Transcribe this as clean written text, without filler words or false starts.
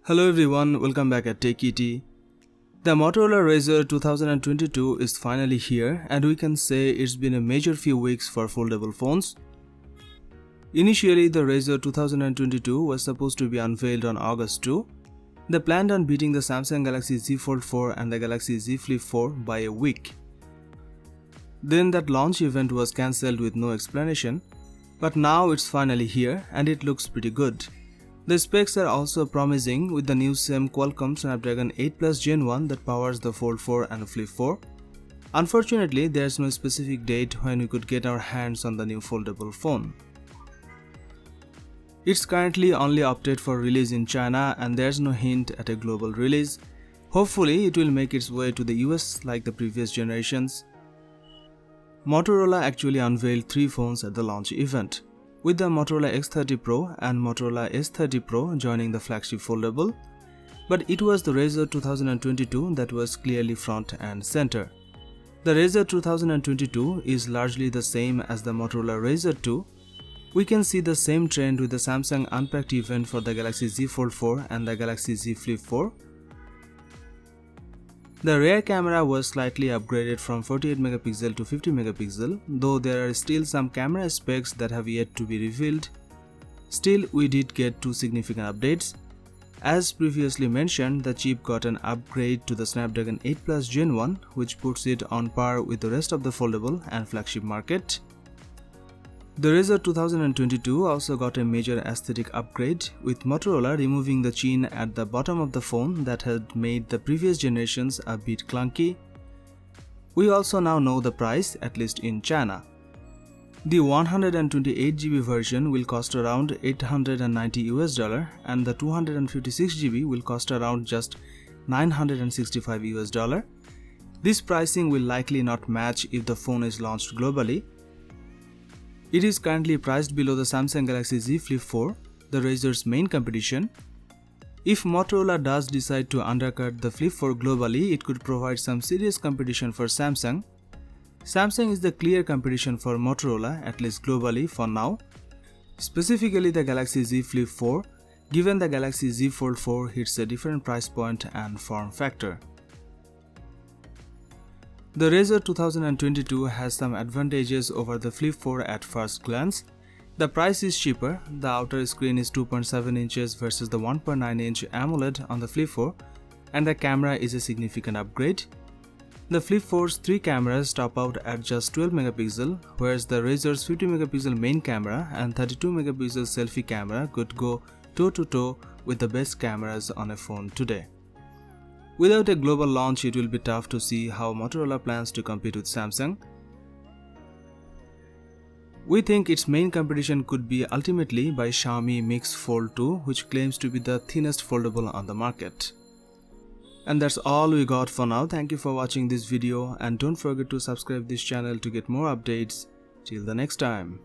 Hello everyone, welcome back at TechET. The Motorola Razr 2022 is finally here, and we can say it's been a major few weeks for foldable phones. Initially, the Razr 2022 was supposed to be unveiled on August 2. They planned on beating the Samsung Galaxy Z Fold 4 and the Galaxy Z Flip 4 by a week. Then that launch event was cancelled with no explanation, but now it's finally here and it looks pretty good. The specs are also promising with the new same Qualcomm Snapdragon 8 Plus Gen 1 that powers the Fold 4 and Flip 4. Unfortunately, there's no specific date when we could get our hands on the new foldable phone. It's currently only opted for release in China and there's no hint at a global release. Hopefully, it will make its way to the US like the previous generations. Motorola actually unveiled 3 phones at the launch event, with the Motorola X30 Pro and Motorola S30 Pro joining the flagship foldable, but it was the Razr 2022 that was clearly front and center. The Razr 2022 is largely the same as the Motorola Razr 2. We can see the same trend with the Samsung Unpacked event for the Galaxy Z Fold 4 and the Galaxy Z Flip 4. The rear camera was slightly upgraded from 48 megapixel to 50 megapixel, though there are still some camera specs that have yet to be revealed. Still, we did get 2 significant updates. As previously mentioned, the chip got an upgrade to the Snapdragon 8 Plus Gen 1, which puts it on par with the rest of the foldable and flagship market. The Razr 2022 also got a major aesthetic upgrade, with Motorola removing the chin at the bottom of the phone that had made the previous generations a bit clunky. We also now know the price, at least in China. The 128GB version will cost around $890 and the 256GB will cost around just $965. This pricing will likely not match if the phone is launched globally. It is currently priced below the Samsung Galaxy Z Flip 4, the Razr's main competition. If Motorola does decide to undercut the Flip 4 globally, it could provide some serious competition for Samsung. Samsung is the clear competition for Motorola, at least globally for now. Specifically the Galaxy Z Flip 4, given the Galaxy Z Fold 4 hits a different price point and form factor. The Razr 2022 has some advantages over the Flip 4 at first glance. The price is cheaper, the outer screen is 2.7 inches versus the 1.9 inch AMOLED on the Flip 4, and the camera is a significant upgrade. The Flip 4's 3 cameras top out at just 12 megapixel, whereas the Razr's 50 megapixel main camera and 32 megapixel selfie camera could go toe to toe with the best cameras on a phone today. Without a global launch, it will be tough to see how Motorola plans to compete with Samsung. We think its main competition could be ultimately by Xiaomi Mix Fold 2, which claims to be the thinnest foldable on the market. And that's all we got for now. Thank you for watching this video and don't forget to subscribe this channel to get more updates. Till the next time.